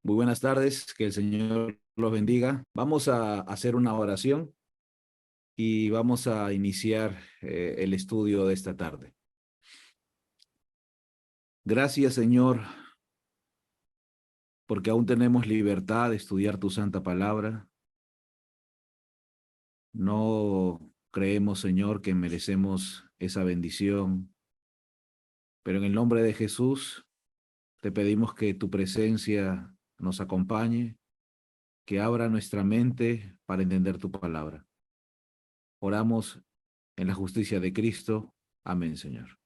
Muy buenas tardes, que el Señor los bendiga. Vamos a hacer una oración y vamos a iniciar el estudio de esta tarde. Gracias, Señor, porque aún tenemos libertad de estudiar tu santa palabra. No creemos, Señor, que merecemos esa bendición, pero en el nombre de Jesús te pedimos que tu presencia nos acompañe, que abra nuestra mente para entender tu palabra. Oramos en la justicia de Cristo. Amén, Señor.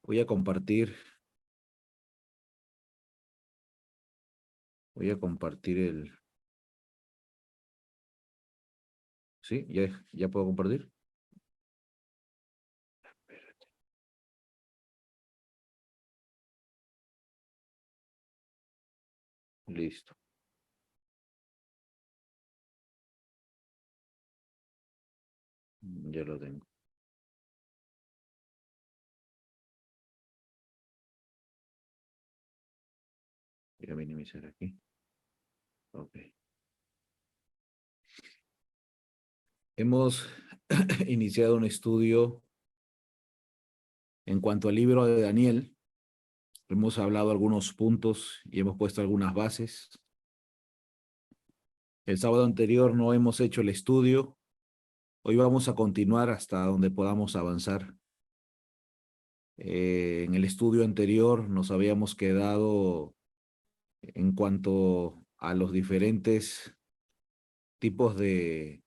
Voy a compartir, voy a compartir el... ¿Sí? ¿Ya puedo compartir? Listo. Ya lo tengo. Voy a minimizar aquí. Ok. Hemos iniciado un estudio en cuanto al libro de Daniel. Hemos hablado algunos puntos y hemos puesto algunas bases. El sábado anterior no hemos hecho el estudio. Hoy vamos a continuar hasta donde podamos avanzar. En el estudio anterior nos habíamos quedado en cuanto a los diferentes tipos de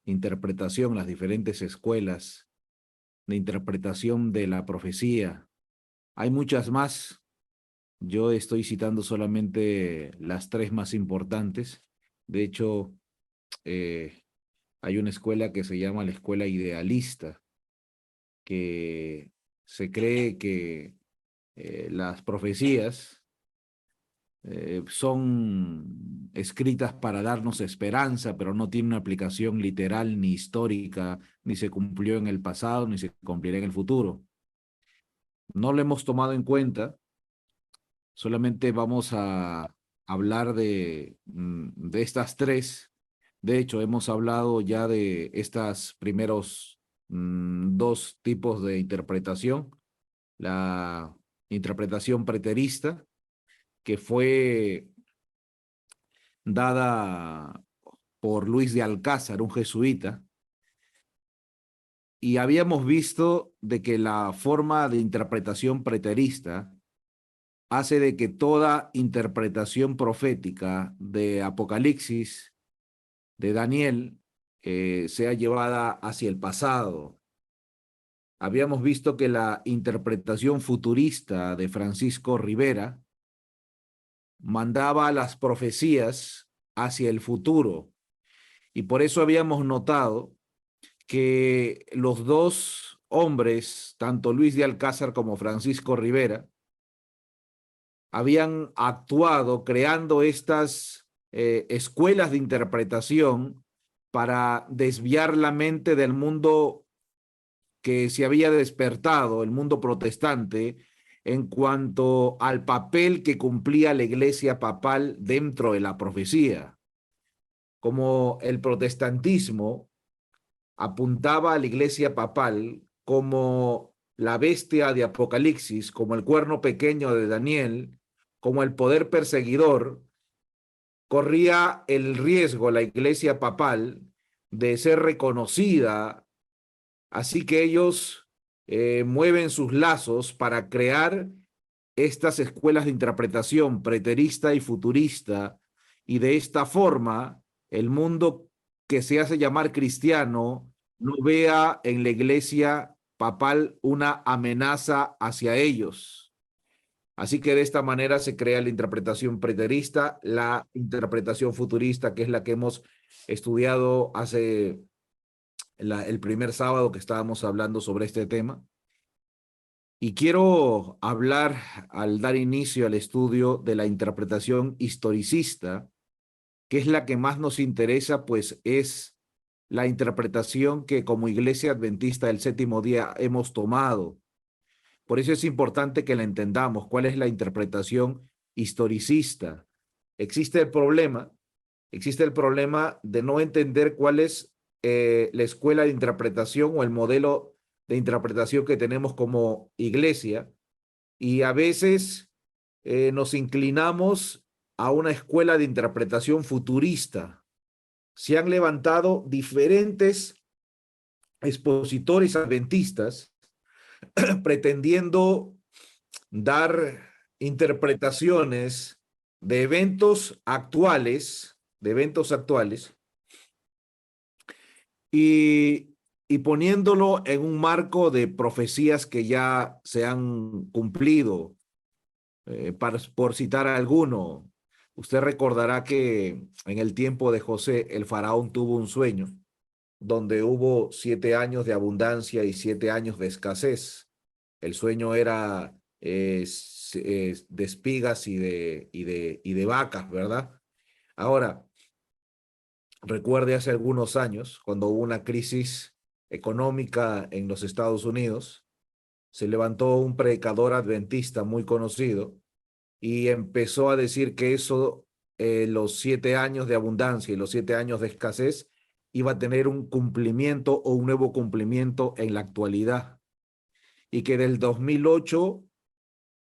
interpretación, las diferentes escuelas de interpretación de la profecía. Hay muchas más. Yo estoy citando solamente las tres más importantes. De hecho, hay una escuela que se llama la escuela idealista, que se cree que las profecías son escritas para darnos esperanza, pero no tienen una aplicación literal ni histórica, ni se cumplió en el pasado, ni se cumplirá en el futuro. No lo hemos tomado en cuenta, solamente vamos a hablar de estas tres. De hecho, hemos hablado ya de estos primeros dos tipos de interpretación. La interpretación preterista, que fue dada por Luis de Alcázar, un jesuita, y habíamos visto de que la forma de interpretación preterista hace de que toda interpretación profética de Apocalipsis, de Daniel, sea llevada hacia el pasado. Habíamos visto que la interpretación futurista de Francisco Rivera mandaba las profecías hacia el futuro, y por eso habíamos notado que los dos hombres, tanto Luis de Alcázar como Francisco Rivera, habían actuado creando estas escuelas de interpretación para desviar la mente del mundo que se había despertado, el mundo protestante, en cuanto al papel que cumplía la iglesia papal dentro de la profecía. Como el protestantismo apuntaba a la iglesia papal como la bestia de Apocalipsis, como el cuerno pequeño de Daniel, como el poder perseguidor, corría el riesgo la iglesia papal de ser reconocida, así que ellos mueven sus lazos para crear estas escuelas de interpretación preterista y futurista, y de esta forma el mundo que se hace llamar cristiano no vea en la iglesia papal una amenaza hacia ellos. Así que de esta manera se crea la interpretación preterista, la interpretación futurista, que es la que hemos estudiado hace el primer sábado que estábamos hablando sobre este tema. Y quiero hablar, al dar inicio al estudio, de la interpretación historicista, que es la que más nos interesa, pues es la interpretación que como Iglesia Adventista del Séptimo Día hemos tomado. Por eso es importante que la entendamos. ¿Cuál es la interpretación historicista? Existe el problema, existe el problema de no entender cuál es la escuela de interpretación o el modelo de interpretación que tenemos como iglesia, y a veces nos inclinamos a una escuela de interpretación futurista. Se han levantado diferentes expositores adventistas pretendiendo dar interpretaciones de eventos actuales y, y poniéndolo en un marco de profecías que ya se han cumplido. Por citar a alguno, usted recordará que en el tiempo de José, el faraón tuvo un sueño donde hubo 7 años de abundancia y 7 años de escasez. El sueño era de espigas y de vacas, ¿verdad? Ahora, recuerde hace algunos años, cuando hubo una crisis económica en los Estados Unidos, se levantó un predicador adventista muy conocido y empezó a decir que eso, los 7 años de abundancia y los 7 años de escasez, iba a tener un cumplimiento o un nuevo cumplimiento en la actualidad, y que del 2008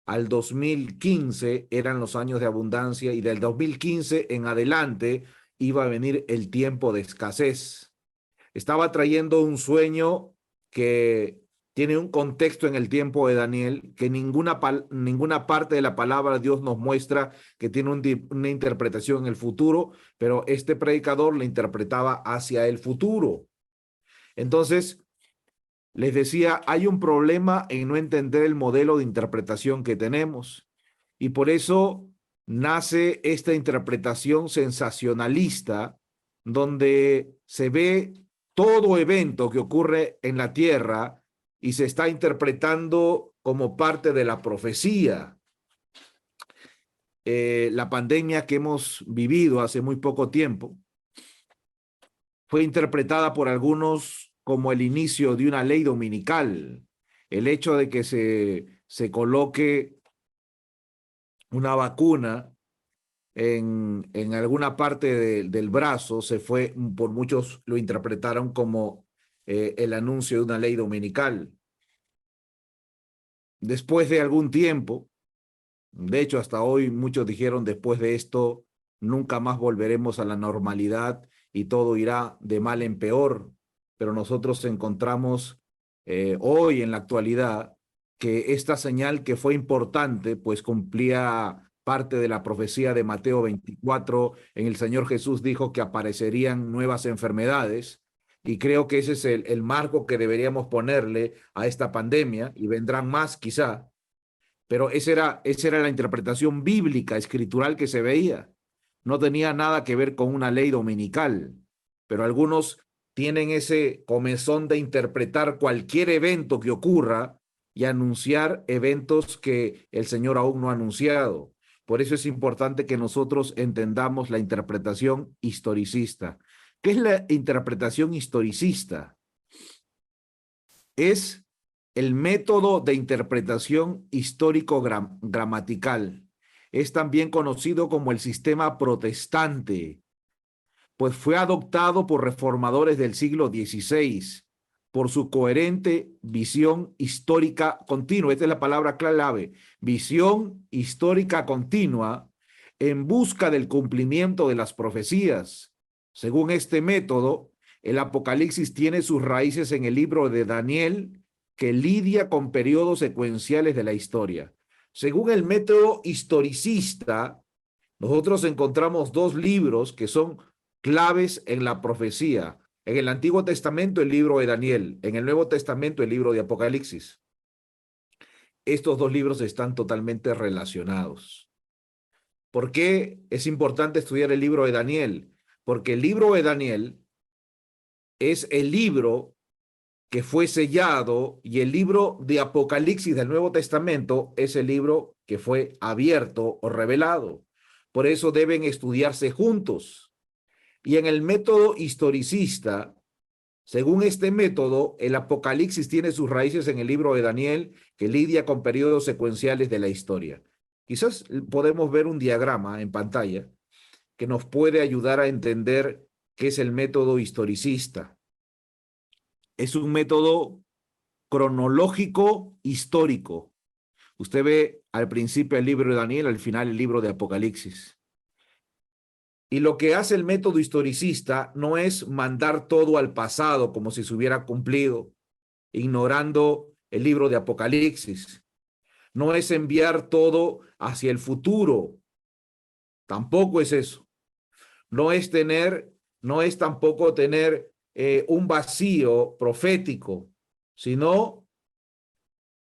al 2015 eran los años de abundancia y del 2015 en adelante iba a venir el tiempo de escasez. Estaba trayendo un sueño que tiene un contexto en el tiempo de Daniel, que ninguna parte de la palabra de Dios nos muestra que tiene una interpretación en el futuro, pero este predicador la interpretaba hacia el futuro. Entonces, les decía, hay un problema en no entender el modelo de interpretación que tenemos, y por eso nace esta interpretación sensacionalista, donde se ve todo evento que ocurre en la tierra y se está interpretando como parte de la profecía. La pandemia que hemos vivido hace muy poco tiempo fue interpretada por algunos como el inicio de una ley dominical. El hecho de que se coloque una vacuna en alguna parte del brazo, por muchos lo interpretaron como el anuncio de una ley dominical. Después de algún tiempo, de hecho hasta hoy muchos dijeron, después de esto nunca más volveremos a la normalidad y todo irá de mal en peor, pero nosotros encontramos hoy en la actualidad que esta señal, que fue importante, pues cumplía parte de la profecía de Mateo 24. En el Señor Jesús dijo que aparecerían nuevas enfermedades, y creo que ese es el marco que deberíamos ponerle a esta pandemia, y vendrán más quizá, pero esa era la interpretación bíblica, escritural, que se veía. No tenía nada que ver con una ley dominical, pero algunos tienen ese comezón de interpretar cualquier evento que ocurra y anunciar eventos que el Señor aún no ha anunciado. Por eso es importante que nosotros entendamos la interpretación historicista. ¿Qué es la interpretación historicista? Es el método de interpretación histórico-gramatical. Es también conocido como el sistema protestante, pues fue adoptado por reformadores del siglo XVI por su coherente visión histórica continua. Esta es la palabra clave: visión histórica continua en busca del cumplimiento de las profecías. Según este método, el Apocalipsis tiene sus raíces en el libro de Daniel, que lidia con periodos secuenciales de la historia. Según el método historicista, nosotros encontramos dos libros que son claves en la profecía. En el Antiguo Testamento, el libro de Daniel; en el Nuevo Testamento, el libro de Apocalipsis. Estos dos libros están totalmente relacionados. ¿Por qué es importante estudiar el libro de Daniel? Porque el libro de Daniel es el libro que fue sellado, y el libro de Apocalipsis del Nuevo Testamento es el libro que fue abierto o revelado. Por eso deben estudiarse juntos. Y en el método historicista, Según este método, el Apocalipsis tiene sus raíces en el libro de Daniel, que lidia con periodos secuenciales de la historia. Quizás podemos ver un diagrama en pantalla que nos puede ayudar a entender qué es el método historicista. Es un método cronológico histórico. Usted ve al principio el libro de Daniel, al final el libro de Apocalipsis. Y lo que hace el método historicista no es mandar todo al pasado como si se hubiera cumplido, ignorando el libro de Apocalipsis. No es enviar todo hacia el futuro. Tampoco es eso. No es tampoco tener un vacío profético, sino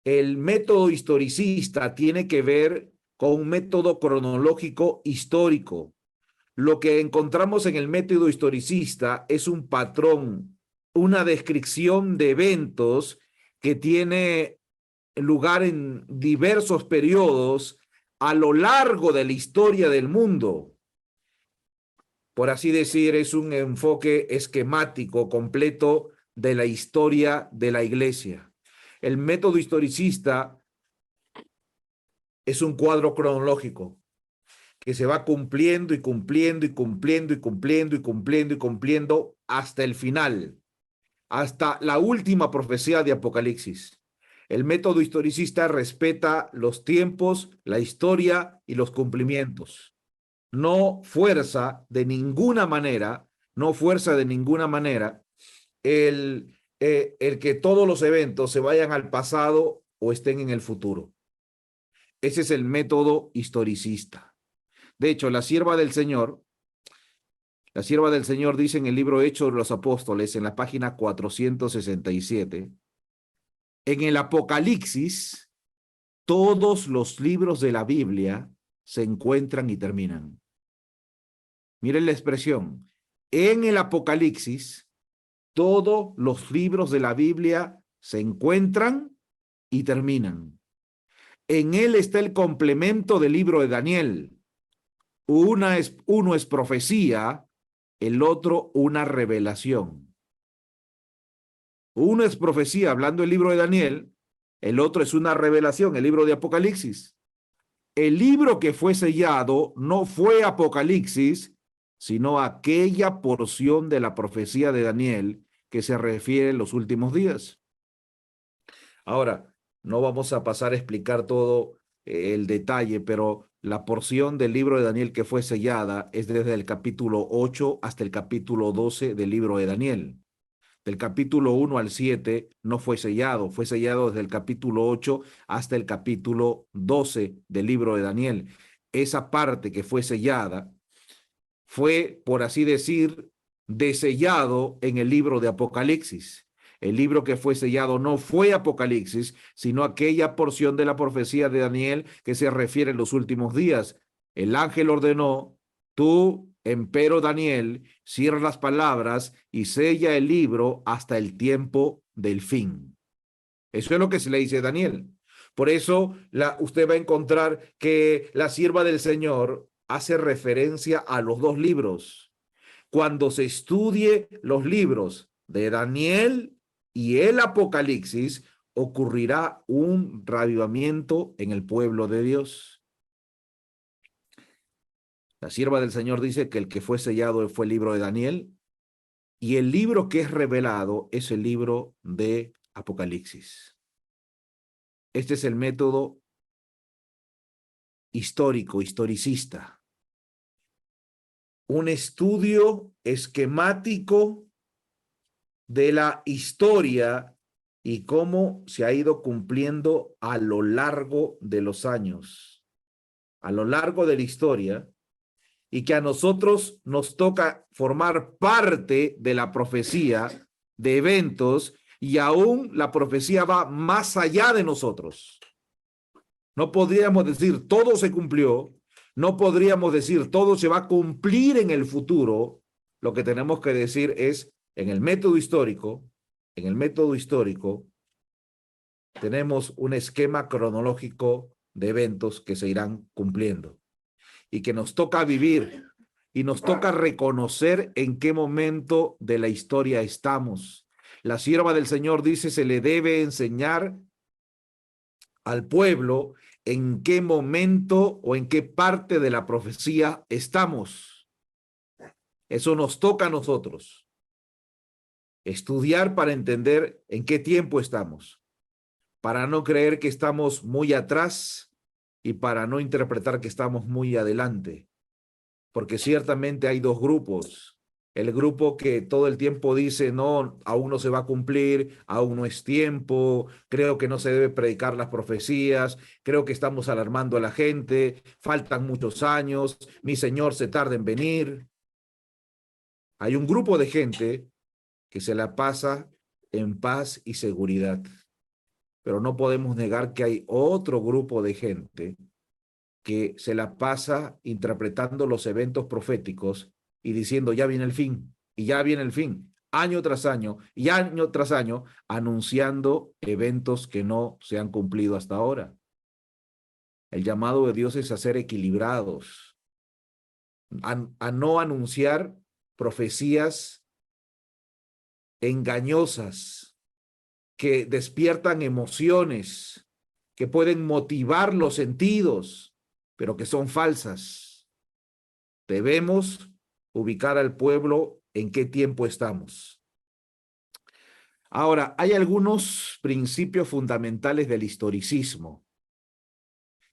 el método historicista tiene que ver con un método cronológico histórico. Lo que encontramos en el método historicista es un patrón, una descripción de eventos que tiene lugar en diversos periodos a lo largo de la historia del mundo. Por así decir, es un enfoque esquemático completo de la historia de la iglesia. El método historicista es un cuadro cronológico que se va cumpliendo y cumpliendo y cumpliendo y cumpliendo y cumpliendo y cumpliendo hasta el final, hasta la última profecía de Apocalipsis. El método historicista respeta los tiempos, la historia y los cumplimientos. No fuerza de ninguna manera, no fuerza de ninguna manera el que todos los eventos se vayan al pasado o estén en el futuro. Ese es el método historicista. De hecho, la sierva del Señor dice en el libro Hechos de los Apóstoles, en la página 467, en el Apocalipsis, todos los libros de la Biblia se encuentran y terminan. Miren la expresión. En el Apocalipsis, todos los libros de la Biblia se encuentran y terminan. En él está el complemento del libro de Daniel. Uno es profecía, el otro una revelación. Uno es profecía, hablando del libro de Daniel, el otro es una revelación, el libro de Apocalipsis. El libro que fue sellado no fue Apocalipsis, sino aquella porción de la profecía de Daniel que se refiere a los últimos días. Ahora, no vamos a pasar a explicar todo el detalle, pero la porción del libro de Daniel que fue sellada es desde el capítulo 8 hasta el capítulo 12 del libro de Daniel. Del capítulo 1 al 7 no fue sellado desde el capítulo 8 hasta el capítulo 12 del libro de Daniel. Esa parte que fue sellada fue, por así decir, desellado en el libro de Apocalipsis. El libro que fue sellado no fue Apocalipsis, sino aquella porción de la profecía de Daniel que se refiere a los últimos días. El ángel ordenó: tú, empero Daniel, cierra las palabras y sella el libro hasta el tiempo del fin. Eso es lo que se le dice a Daniel. Por eso usted va a encontrar que la sierva del Señor hace referencia a los dos libros. Cuando se estudie los libros de Daniel y el Apocalipsis, ocurrirá un reavivamiento en el pueblo de Dios. La sierva del Señor dice que el que fue sellado fue el libro de Daniel y el libro que es revelado es el libro de Apocalipsis. Este es el método histórico, historicista. Un estudio esquemático de la historia y cómo se ha ido cumpliendo a lo largo de los años, a lo largo de la historia, y que a nosotros nos toca formar parte de la profecía de eventos, y aún la profecía va más allá de nosotros. No podríamos decir todo se cumplió, no podríamos decir todo se va a cumplir en el futuro. Lo que tenemos que decir es, en el método histórico, tenemos un esquema cronológico de eventos que se irán cumpliendo y que nos toca vivir. y nos toca reconocer en qué momento de la historia estamos. La sierva del Señor dice, se le debe enseñar al pueblo en qué momento o en qué parte de la profecía estamos. Eso nos toca a nosotros. Estudiar para entender en qué tiempo estamos, para no creer que estamos muy atrás y para no interpretar que estamos muy adelante. Porque ciertamente hay dos grupos. El grupo que todo el tiempo dice, no, aún no se va a cumplir, aún no es tiempo, creo que no se debe predicar las profecías, creo que estamos alarmando a la gente, faltan muchos años, mi Señor se tarda en venir. Hay un grupo de gente que se la pasa en paz y seguridad, pero no podemos negar que hay otro grupo de gente que se la pasa interpretando los eventos proféticos y diciendo, ya viene el fin, y ya viene el fin, año tras año, y año tras año, anunciando eventos que no se han cumplido hasta ahora. El llamado de Dios es a ser equilibrados, a no anunciar profecías engañosas que despiertan emociones, que pueden motivar los sentidos, pero que son falsas. Debemos ubicar al pueblo en qué tiempo estamos. Ahora, hay algunos principios fundamentales del historicismo.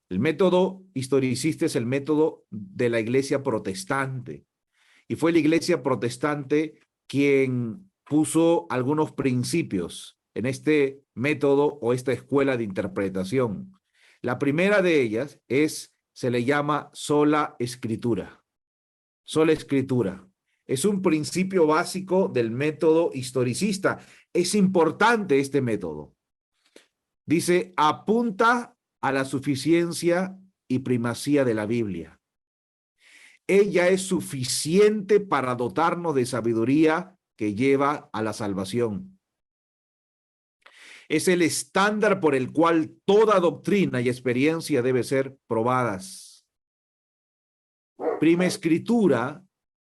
El método historicista es el método de la iglesia protestante, y fue la iglesia protestante quien puso algunos principios en este método o esta escuela de interpretación. La primera de ellas se le llama sola escritura. Sola escritura. Es un principio básico del método historicista. Es importante este método. Dice, apunta a la suficiencia y primacía de la Biblia. Ella es suficiente para dotarnos de sabiduría que lleva a la salvación. Es el estándar por el cual toda doctrina y experiencia debe ser probadas. Prima escritura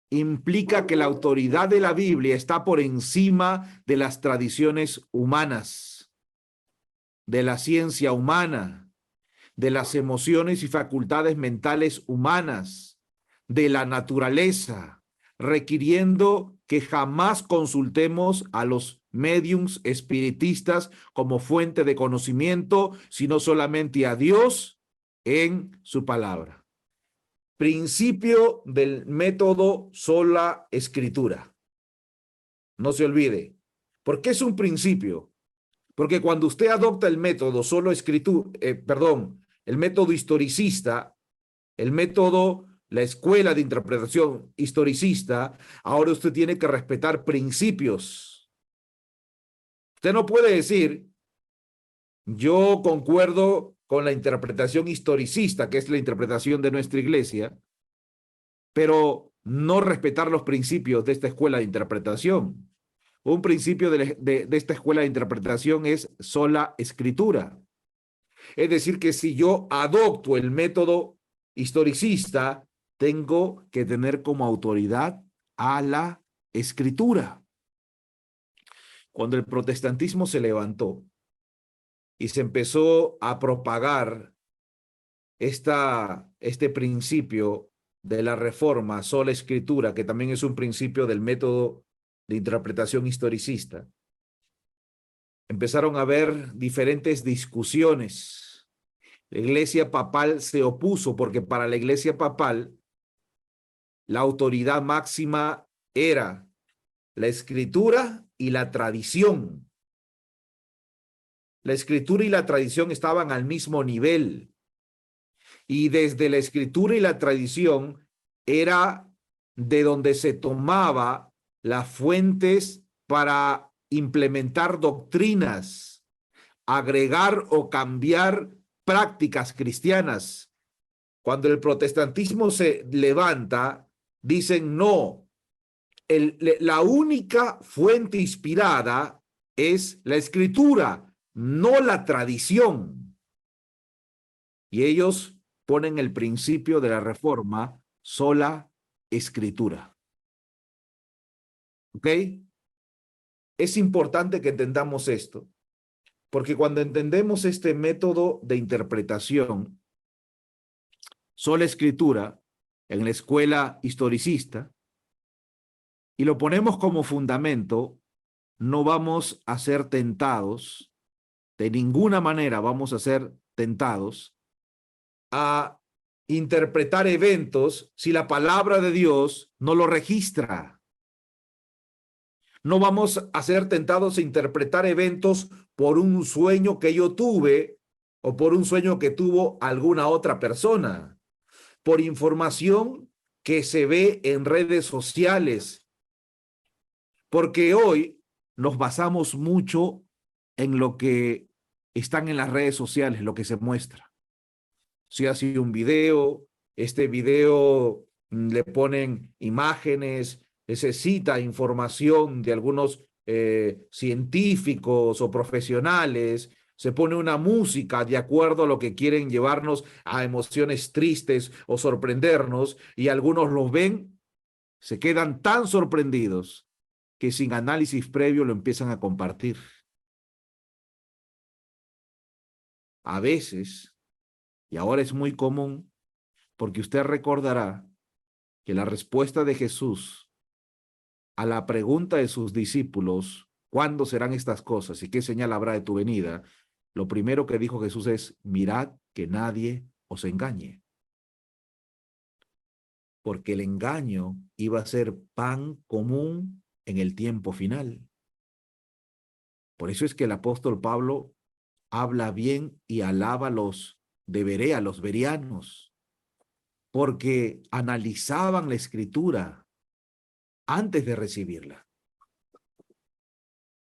implica que la autoridad de la Biblia está por encima de las tradiciones humanas, de la ciencia humana, de las emociones y facultades mentales humanas, de la naturaleza, requiriendo que jamás consultemos a los médiums espiritistas como fuente de conocimiento, sino solamente a Dios en su palabra. Principio del método sola escritura. No se olvide. ¿Por qué es un principio? Porque cuando usted adopta el método solo escritura, el método historicista, el método, la escuela de interpretación historicista, ahora usted tiene que respetar principios. Usted no puede decir, yo concuerdo con la interpretación historicista, que es la interpretación de nuestra iglesia, pero no respetar los principios de esta escuela de interpretación. Un principio de esta escuela de interpretación es sola escritura. Es decir, que si yo adopto el método historicista, tengo que tener como autoridad a la escritura. Cuando el protestantismo se levantó y se empezó a propagar este principio de la reforma, sola escritura, que también es un principio del método de interpretación historicista, empezaron a haber diferentes discusiones. La iglesia papal se opuso porque para la iglesia papal la autoridad máxima era la escritura y la tradición. La escritura y la tradición estaban al mismo nivel. Y desde la escritura y la tradición era de donde se tomaba las fuentes para implementar doctrinas, agregar o cambiar prácticas cristianas. Cuando el protestantismo se levanta, dicen no, la única fuente inspirada es la escritura, no la tradición. Y ellos ponen el principio de la reforma sola escritura. ¿Ok? Es importante que entendamos esto, porque cuando entendemos este método de interpretación, sola escritura, en la escuela historicista, y lo ponemos como fundamento, no vamos a ser tentados, de ninguna manera vamos a ser tentados a interpretar eventos si la palabra de Dios no lo registra. No vamos a ser tentados a interpretar eventos por un sueño que yo tuve o por un sueño que tuvo alguna otra persona, por información que se ve en redes sociales, porque hoy nos basamos mucho en lo que están en las redes sociales, lo que se muestra. Si ha sido un video, este video le ponen imágenes, se cita información de algunos científicos o profesionales, se pone una música de acuerdo a lo que quieren llevarnos a emociones tristes o sorprendernos, y algunos los ven, se quedan tan sorprendidos que sin análisis previo lo empiezan a compartir. A veces, y ahora es muy común, porque usted recordará que la respuesta de Jesús a la pregunta de sus discípulos, ¿cuándo serán estas cosas y qué señal habrá de tu venida? Lo primero que dijo Jesús es, mirad que nadie os engañe. Porque el engaño iba a ser pan común en el tiempo final. Por eso es que el apóstol Pablo habla bien y alaba a los de Berea, a los bereanos, porque analizaban la escritura antes de recibirla.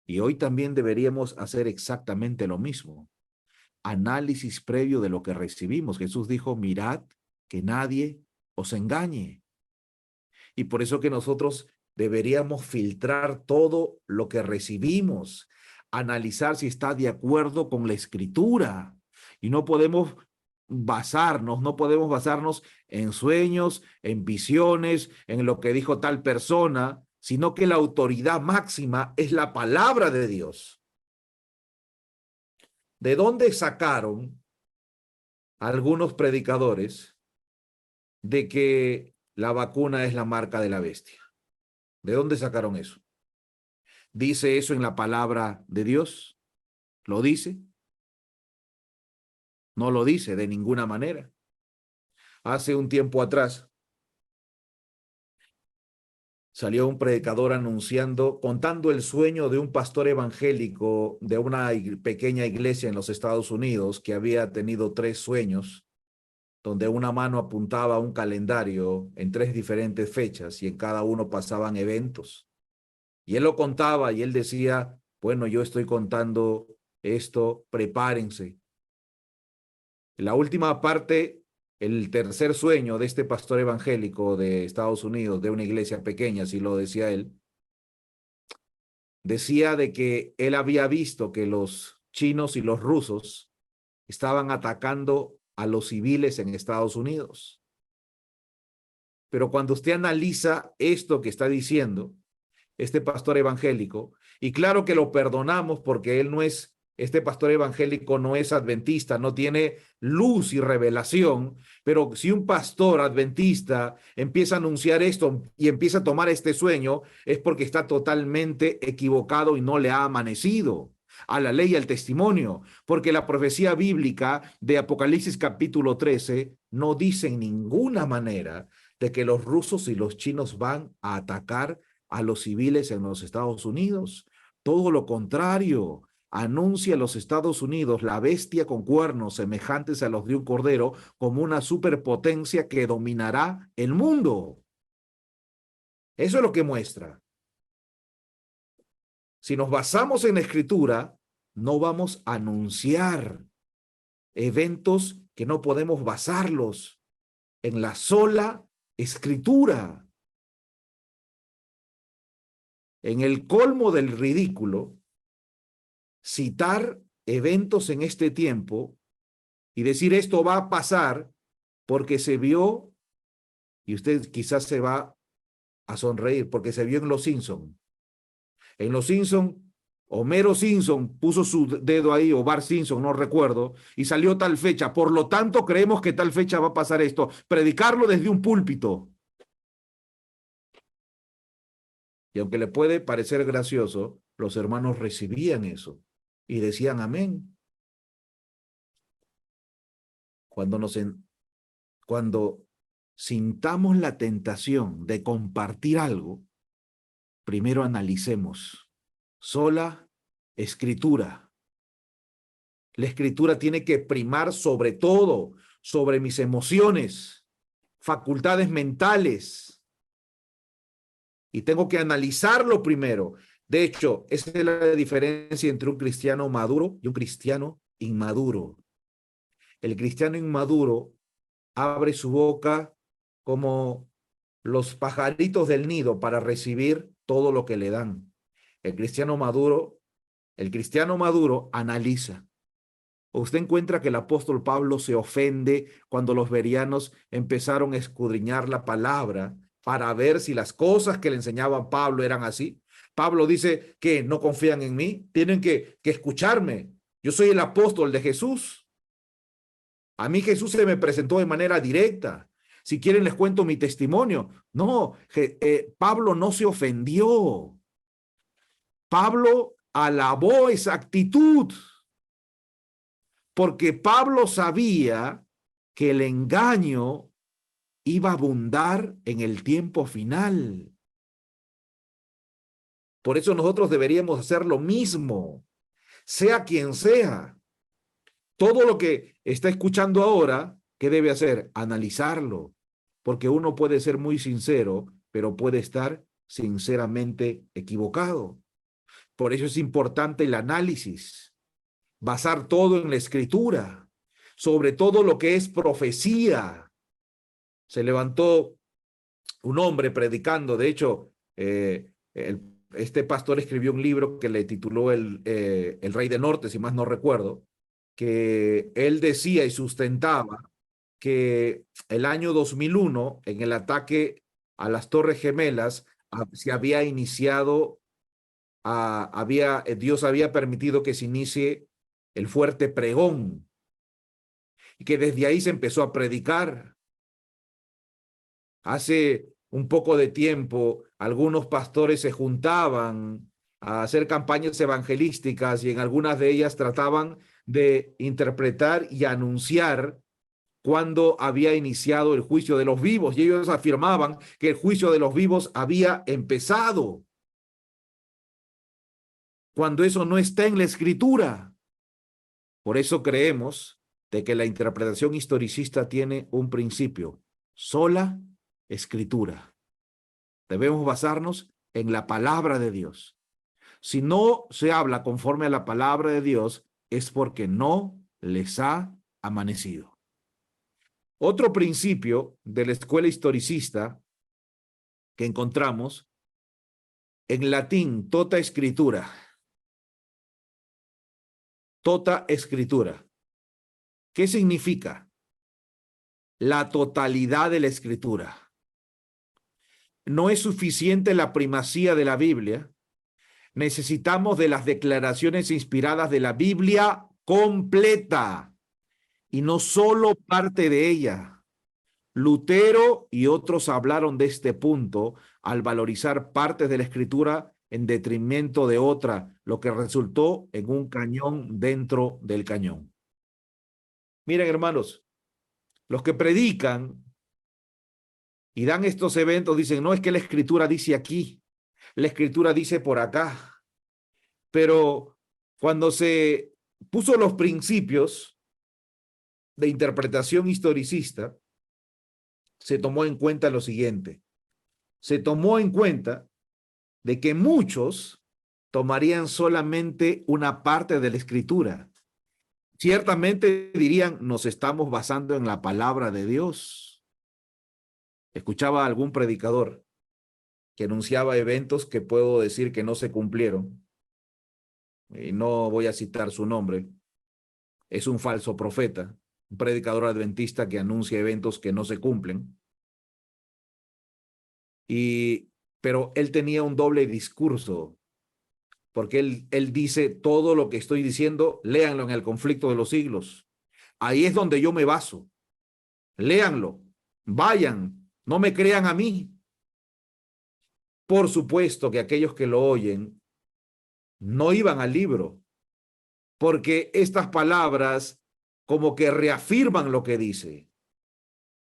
Y hoy también deberíamos hacer exactamente lo mismo. Análisis previo de lo que recibimos. Jesús dijo, mirad que nadie os engañe. Y por eso que nosotros deberíamos filtrar todo lo que recibimos, analizar si está de acuerdo con la escritura. Y no podemos basarnos en sueños, en visiones, en lo que dijo tal persona, sino que la autoridad máxima es la palabra de Dios. ¿De dónde sacaron algunos predicadores de que la vacuna es la marca de la bestia? ¿De dónde sacaron eso? ¿Dice eso en la palabra de Dios? ¿Lo dice? No lo dice de ninguna manera. Hace un tiempo atrás salió un predicador anunciando, contando el sueño de un pastor evangélico de una pequeña iglesia en los Estados Unidos que había tenido 3 sueños, donde una mano apuntaba a un calendario en 3 diferentes fechas y en cada uno pasaban eventos. Y él lo contaba y él decía, bueno, yo estoy contando esto, prepárense. La última parte, el tercer sueño de este pastor evangélico de Estados Unidos, de una iglesia pequeña, así lo decía él, decía de que él había visto que los chinos y los rusos estaban atacando a los civiles en Estados Unidos. Pero cuando usted analiza esto que está diciendo este pastor evangélico, y claro que lo perdonamos porque él no es, este pastor evangélico no es adventista, no tiene luz y revelación, pero si un pastor adventista empieza a anunciar esto y empieza a tomar este sueño, es porque está totalmente equivocado y no le ha amanecido a la ley y al testimonio, porque la profecía bíblica de Apocalipsis capítulo 13 no dice en ninguna manera de que los rusos y los chinos van a atacar a los civiles en los Estados Unidos. Todo lo contrario, anuncia a los Estados Unidos la bestia con cuernos semejantes a los de un cordero como una superpotencia que dominará el mundo. Eso es lo que muestra. Si nos basamos en la escritura, no vamos a anunciar eventos que no podemos basarlos en la sola escritura. En el colmo del ridículo, citar eventos en este tiempo y decir esto va a pasar porque se vio Y usted quizás se va a sonreír porque se vio en Los Simpson. En Los Simpson, Homero Simpson puso su dedo ahí, o Bart Simpson, no recuerdo, y salió tal fecha. Por lo tanto, creemos que tal fecha va a pasar esto. Predicarlo desde un púlpito. Y aunque le puede parecer gracioso, los hermanos recibían eso y decían amén. Cuando cuando sintamos la tentación de compartir algo, primero analicemos. Sola escritura. La escritura tiene que primar sobre todo, sobre mis emociones, facultades mentales. Y tengo que analizarlo primero. De hecho, esa es la diferencia entre un cristiano maduro y un cristiano inmaduro. El cristiano inmaduro abre su boca como los pajaritos del nido para recibir todo lo que le dan. El cristiano maduro, el cristiano maduro analiza. ¿Usted encuentra que el apóstol Pablo se ofende cuando los bereanos empezaron a escudriñar la palabra para ver si las cosas que le enseñaba Pablo eran así? Pablo dice que no confían en mí, tienen que escucharme. Yo soy el apóstol de Jesús. A mí Jesús se me presentó de manera directa. Si quieren les cuento mi testimonio. No, Pablo no se ofendió. Pablo alabó esa actitud porque Pablo sabía que el engaño iba a abundar en el tiempo final. Por eso nosotros deberíamos hacer lo mismo, sea quien sea. Todo lo que está escuchando ahora, ¿qué debe hacer? Analizarlo, porque uno puede ser muy sincero, pero puede estar sinceramente equivocado. Por eso es importante el análisis, basar todo en la escritura, sobre todo lo que es profecía. Se levantó un hombre predicando, de hecho, este pastor escribió un libro que le tituló el Rey del Norte, si más no recuerdo, que él decía y sustentaba que el año 2001, en el ataque a las Torres Gemelas, se había iniciado, Dios había permitido que se inicie el fuerte pregón y que desde ahí se empezó a predicar. Hace un poco de tiempo, algunos pastores se juntaban a hacer campañas evangelísticas y en algunas de ellas trataban de interpretar y anunciar cuándo había iniciado el juicio de los vivos, y ellos afirmaban que el juicio de los vivos había empezado, cuando eso no está en la escritura. Por eso creemos de que la interpretación historicista tiene un principio: sola escritura. Debemos basarnos en la palabra de Dios. Si no se habla conforme a la palabra de Dios, es porque no les ha amanecido. Otro principio de la escuela historicista que encontramos en latín, tota escritura. Tota escritura. ¿Qué significa? La totalidad de la escritura. No es suficiente la primacía de la Biblia. Necesitamos de las declaraciones inspiradas de la Biblia completa y no solo parte de ella. Lutero y otros hablaron de este punto al valorizar partes de la escritura en detrimento de otra, lo que resultó en un cañón dentro del cañón. Miren, hermanos, los que predican y dan estos eventos dicen, no, es que la escritura dice aquí, la escritura dice por acá. Pero cuando se puso los principios de interpretación historicista, se tomó en cuenta lo siguiente. Se tomó en cuenta de que muchos tomarían solamente una parte de la escritura. Ciertamente dirían, nos estamos basando en la palabra de Dios. Escuchaba a algún predicador que anunciaba eventos que puedo decir que no se cumplieron. Y no voy a citar su nombre. Es un falso profeta, un predicador adventista que anuncia eventos que no se cumplen. Pero él tenía un doble discurso, porque él dice todo lo que estoy diciendo, léanlo en el conflicto de los siglos. Ahí es donde yo me baso. Léanlo, vayan, no me crean a mí. Por supuesto que aquellos que lo oyen no iban al libro, porque estas palabras como que reafirman lo que dice.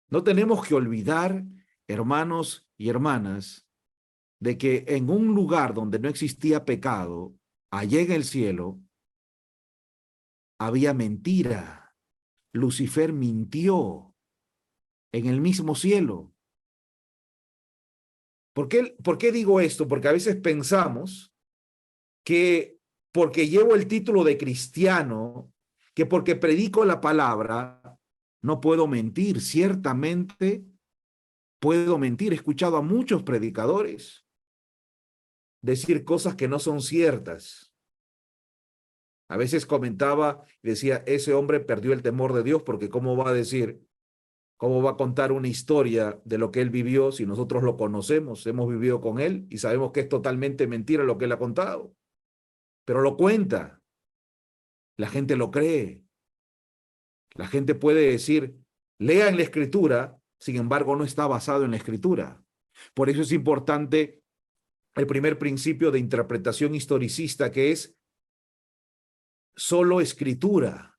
No tenemos que olvidar, hermanos y hermanas, de que en un lugar donde no existía pecado, allá en el cielo, había mentira. Lucifer mintió en el mismo cielo. ¿Por qué digo esto? Porque a veces pensamos que porque llevo el título de cristiano, que porque predico la palabra, no puedo mentir. Ciertamente puedo mentir. He escuchado a muchos predicadores decir cosas que no son ciertas. A veces comentaba y decía, ese hombre perdió el temor de Dios porque ¿cómo va a decir, cómo va a contar una historia de lo que él vivió si nosotros lo conocemos, hemos vivido con él y sabemos que es totalmente mentira lo que él ha contado? Pero lo cuenta, la gente lo cree. La gente puede decir, lea en la escritura, sin embargo no está basado en la escritura. Por eso es importante el primer principio de interpretación historicista, que es solo escritura.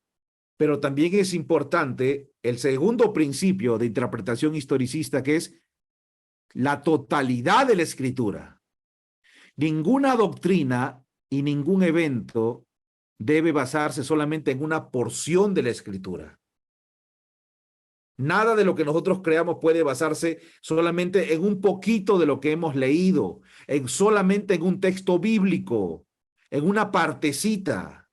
Pero también es importante el segundo principio de interpretación historicista, que es la totalidad de la escritura. Ninguna doctrina y ningún evento debe basarse solamente en una porción de la escritura. Nada de lo que nosotros creamos puede basarse solamente en un poquito de lo que hemos leído, solamente en un texto bíblico, en una partecita.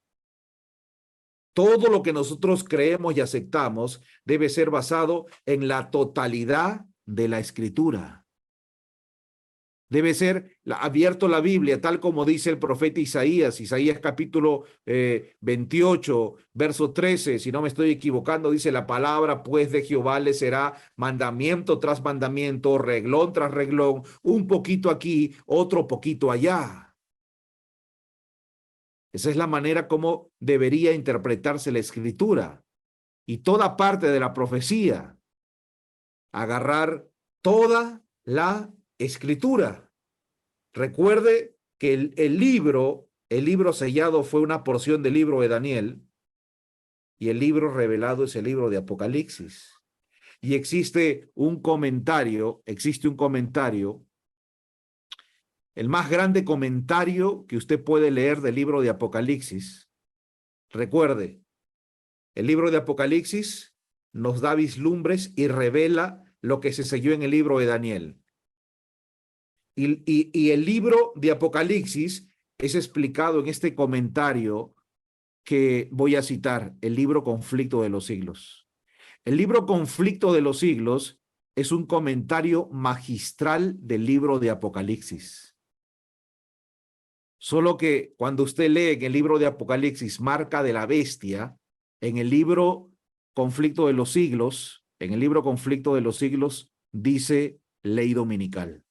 Todo lo que nosotros creemos y aceptamos debe ser basado en la totalidad de la escritura. Debe ser abierto la Biblia, tal como dice el profeta Isaías, Isaías capítulo 28, verso 13, si no me estoy equivocando, dice: la palabra pues de Jehová le será mandamiento tras mandamiento, reglón tras reglón, un poquito aquí, otro poquito allá. Esa es la manera como debería interpretarse la escritura y toda parte de la profecía. Agarrar toda la escritura. Recuerde que el libro sellado fue una porción del libro de Daniel y el libro revelado es el libro de Apocalipsis. Y existe un comentario, el más grande comentario que usted puede leer del libro de Apocalipsis. Recuerde, el libro de Apocalipsis nos da vislumbres y revela lo que se selló en el libro de Daniel. Y el libro de Apocalipsis es explicado en este comentario que voy a citar, el libro Conflicto de los Siglos. El libro Conflicto de los Siglos es un comentario magistral del libro de Apocalipsis. Solo que cuando usted lee en el libro de Apocalipsis marca de la bestia, en el libro Conflicto de los Siglos, dice ley dominical.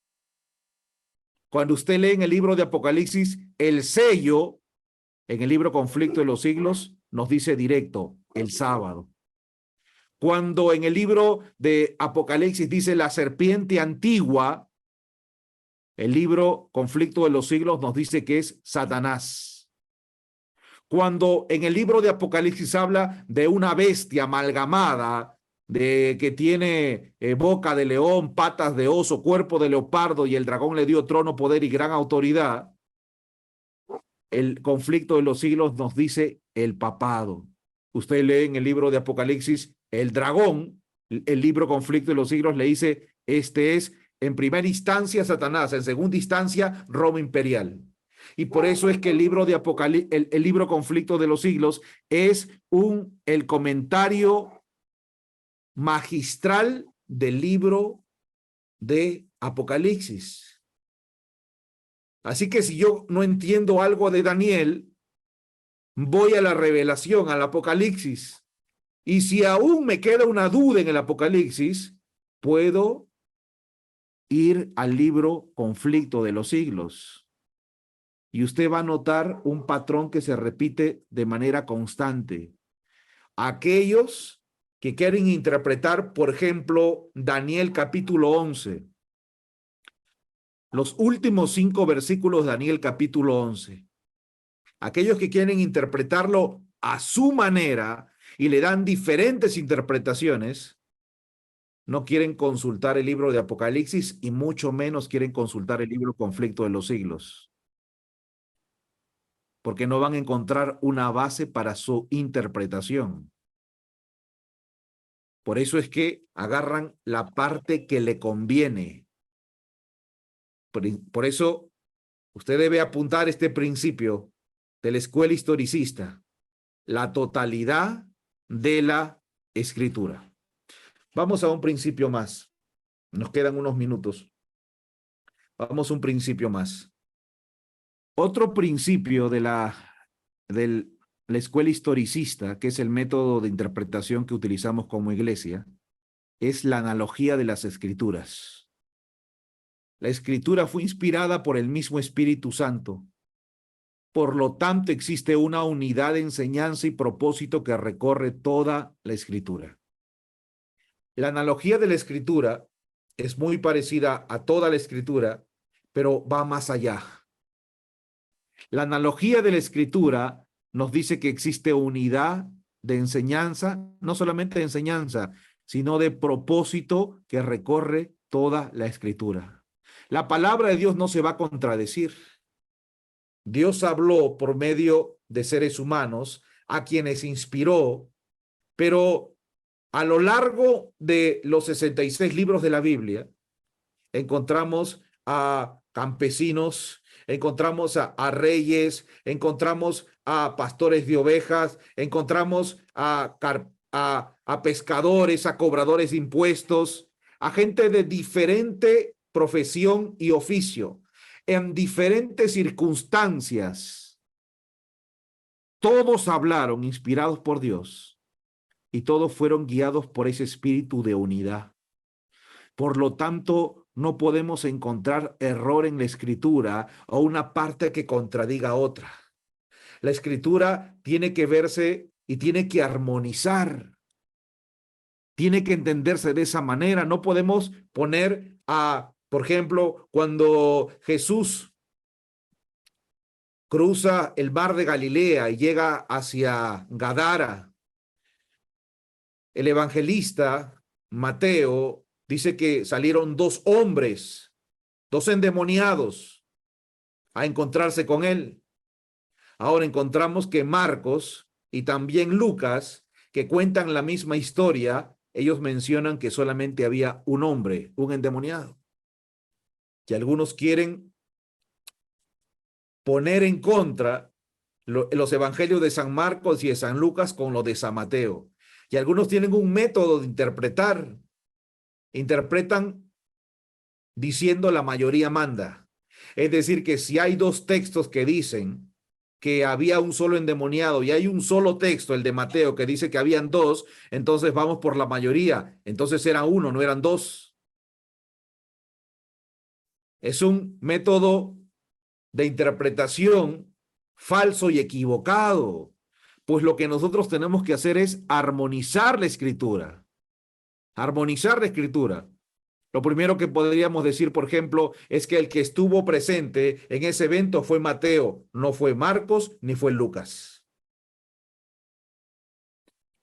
Cuando usted lee en el libro de Apocalipsis el sello, en el libro Conflicto de los Siglos nos dice directo el sábado. Cuando en el libro de Apocalipsis dice la serpiente antigua, el libro Conflicto de los Siglos nos dice que es Satanás. Cuando en el libro de Apocalipsis habla de una bestia amalgamada, de que tiene boca de león, patas de oso, cuerpo de leopardo, y el dragón le dio trono, poder y gran autoridad, el Conflicto de los Siglos nos dice el papado. Usted lee en el libro de Apocalipsis el dragón, el libro Conflicto de los Siglos le dice, este es en primera instancia Satanás, en segunda instancia Roma imperial. Y por eso es que el libro de Apocalipsis, el libro Conflicto de los Siglos es el comentario magistral del libro de Apocalipsis. Así que si yo no entiendo algo de Daniel, voy a la revelación, al Apocalipsis. Y si aún me queda una duda en el Apocalipsis, puedo ir al libro Conflicto de los Siglos. Y usted va a notar un patrón que se repite de manera constante. Aquellos que quieren interpretar, por ejemplo, Daniel capítulo 11, los últimos 5 versículos de Daniel capítulo 11. Aquellos que quieren interpretarlo a su manera y le dan diferentes interpretaciones, no quieren consultar el libro de Apocalipsis y mucho menos quieren consultar el libro Conflicto de los Siglos, porque no van a encontrar una base para su interpretación. Por eso es que agarran la parte que le conviene. Por eso usted debe apuntar este principio de la escuela historicista: la totalidad de la escritura. Vamos a un principio más. Nos quedan unos minutos. Vamos a un principio más. Otro principio de la escuela historicista, que es el método de interpretación que utilizamos como iglesia, es la analogía de las escrituras. La escritura fue inspirada por el mismo Espíritu Santo. Por lo tanto, existe una unidad de enseñanza y propósito que recorre toda la escritura. La analogía de la escritura es muy parecida a toda la escritura, pero va más allá. La analogía de la escritura nos dice que existe unidad de enseñanza, no solamente de enseñanza, sino de propósito que recorre toda la escritura. La palabra de Dios no se va a contradecir. Dios habló por medio de seres humanos a quienes inspiró, pero a lo largo de los 66 libros de la Biblia encontramos a campesinos, encontramos a reyes, encontramos a pastores de ovejas, encontramos a pescadores, a cobradores de impuestos, a gente de diferente profesión y oficio, en diferentes circunstancias. Todos hablaron inspirados por Dios y todos fueron guiados por ese espíritu de unidad. Por lo tanto, no podemos encontrar error en la escritura o una parte que contradiga a otra. La escritura tiene que verse y tiene que armonizar. Tiene que entenderse de esa manera. No podemos poner por ejemplo, cuando Jesús cruza el mar de Galilea y llega hacia Gadara, el evangelista Mateo dice que salieron 2 hombres, 2 endemoniados, a encontrarse con él. Ahora encontramos que Marcos y también Lucas, que cuentan la misma historia, ellos mencionan que solamente había un hombre, un endemoniado. Que algunos quieren poner en contra los evangelios de San Marcos y de San Lucas con los de San Mateo. Y algunos tienen un método de interpretar. Interpretan diciendo la mayoría manda. Es decir, que si hay 2 textos que dicen que había un solo endemoniado y hay un solo texto, el de Mateo, que dice que habían 2, entonces vamos por la mayoría. Entonces era 1, no eran 2. Es un método de interpretación falso y equivocado, pues lo que nosotros tenemos que hacer es armonizar la escritura. Armonizar la escritura. Lo primero que podríamos decir, por ejemplo, es que el que estuvo presente en ese evento fue Mateo, no fue Marcos ni fue Lucas.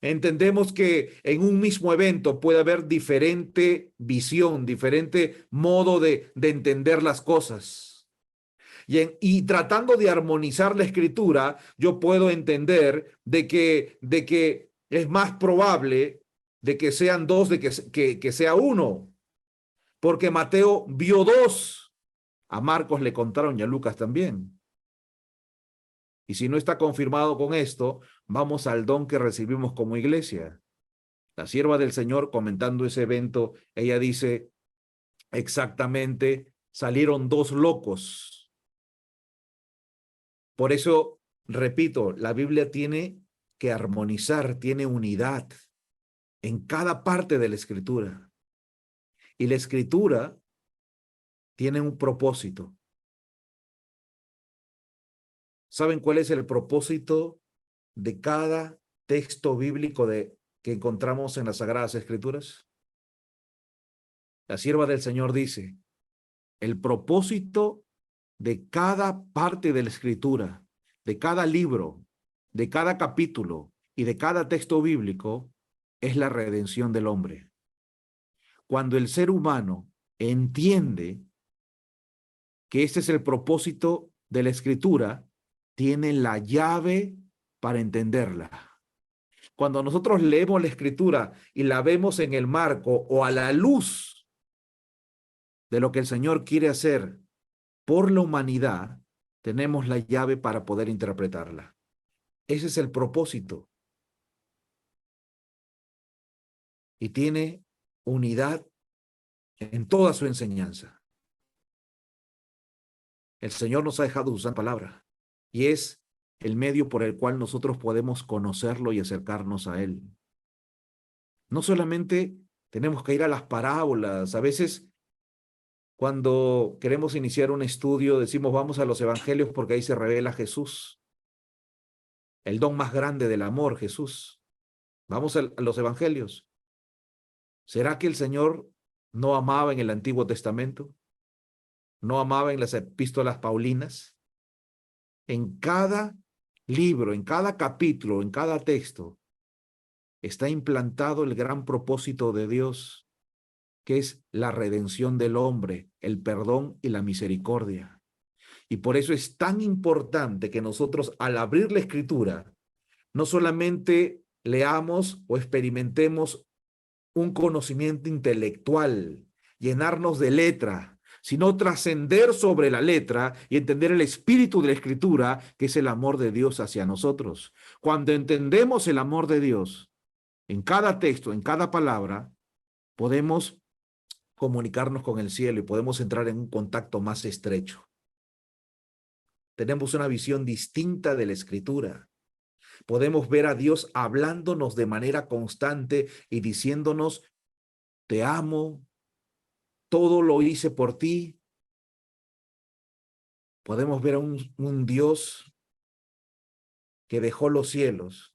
Entendemos que en un mismo evento puede haber diferente visión, diferente modo de entender las cosas. Y tratando de armonizar la escritura, yo puedo entender de que es más probable de que sean 2, de que sea 1. Porque Mateo vio 2, a Marcos le contaron y a Lucas también. Y si no está confirmado con esto, vamos al don que recibimos como iglesia. La sierva del Señor, comentando ese evento, ella dice exactamente, salieron 2 locos. Por eso, repito, la Biblia tiene que armonizar, tiene unidad en cada parte de la escritura. Y la escritura tiene un propósito. ¿Saben cuál es el propósito de cada texto bíblico que encontramos en las Sagradas Escrituras? La sierva del Señor dice, el propósito de cada parte de la Escritura, de cada libro, de cada capítulo y de cada texto bíblico es la redención del hombre. Cuando el ser humano entiende que este es el propósito de la Escritura, tiene la llave para entenderla. Cuando nosotros leemos la Escritura y la vemos en el marco o a la luz de lo que el Señor quiere hacer por la humanidad, tenemos la llave para poder interpretarla. Ese es el propósito. Y tiene unidad en toda su enseñanza. El Señor nos ha dejado usar palabra y es el medio por el cual nosotros podemos conocerlo y acercarnos a Él. No solamente tenemos que ir a las parábolas, a veces cuando queremos iniciar un estudio decimos vamos a los evangelios porque ahí se revela Jesús, el don más grande del amor, Jesús. Vamos a los evangelios. ¿Será que el Señor no amaba en el Antiguo Testamento? ¿No amaba en las epístolas paulinas? En cada libro, en cada capítulo, en cada texto, está implantado el gran propósito de Dios, que es la redención del hombre, el perdón y la misericordia. Y por eso es tan importante que nosotros, al abrir la Escritura, no solamente leamos o experimentemos un conocimiento intelectual, llenarnos de letra, sino trascender sobre la letra y entender el espíritu de la Escritura, que es el amor de Dios hacia nosotros. Cuando entendemos el amor de Dios, en cada texto, en cada palabra, podemos comunicarnos con el cielo y podemos entrar en un contacto más estrecho. Tenemos una visión distinta de la Escritura. Podemos ver a Dios hablándonos de manera constante y diciéndonos, te amo, todo lo hice por ti. Podemos ver a un Dios que dejó los cielos,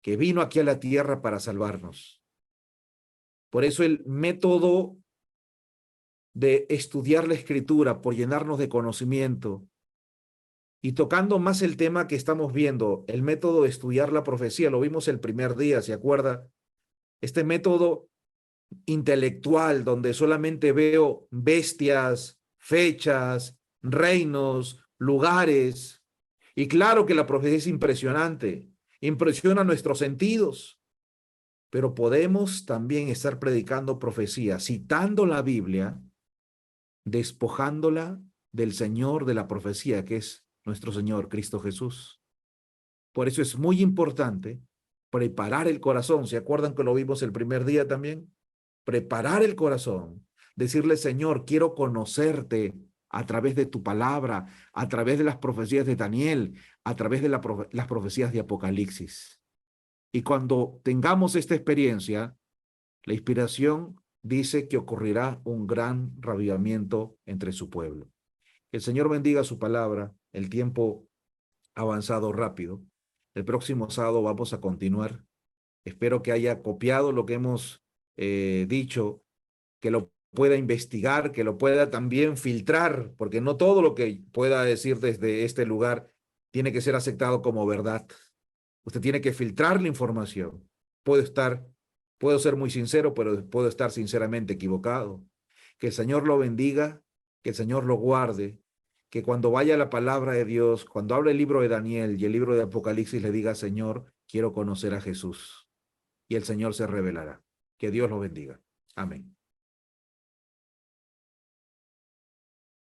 que vino aquí a la tierra para salvarnos. Por eso el método de estudiar la Escritura, por llenarnos de conocimiento, y tocando más el tema que estamos viendo, el método de estudiar la profecía, lo vimos el primer día, ¿se acuerda? Este método intelectual donde solamente veo bestias, fechas, reinos, lugares. Y claro que la profecía es impresionante, impresiona nuestros sentidos, pero podemos también estar predicando profecía, citando la Biblia, despojándola del Señor de la profecía, que es nuestro Señor Cristo Jesús. Por eso es muy importante preparar el corazón. ¿Se acuerdan que lo vimos el primer día también? Preparar el corazón, decirle, Señor, quiero conocerte a través de tu palabra, a través de las profecías de Daniel, a través de las profecías de Apocalipsis. Y cuando tengamos esta experiencia, la inspiración dice que ocurrirá un gran avivamiento entre su pueblo. Que el Señor bendiga su palabra, el tiempo ha avanzado rápido. El próximo sábado vamos a continuar. Espero que haya copiado lo que hemos dicho, que lo pueda investigar, que lo pueda también filtrar, porque no todo lo que pueda decir desde este lugar tiene que ser aceptado como verdad. Usted tiene que filtrar la información. Puedo ser muy sincero, pero puedo estar sinceramente equivocado. Que el Señor lo bendiga, que el Señor lo guarde, que cuando vaya la palabra de Dios, cuando hable el libro de Daniel y el libro de Apocalipsis, le diga, Señor, quiero conocer a Jesús. Y el Señor se revelará. Que Dios lo bendiga. Amén.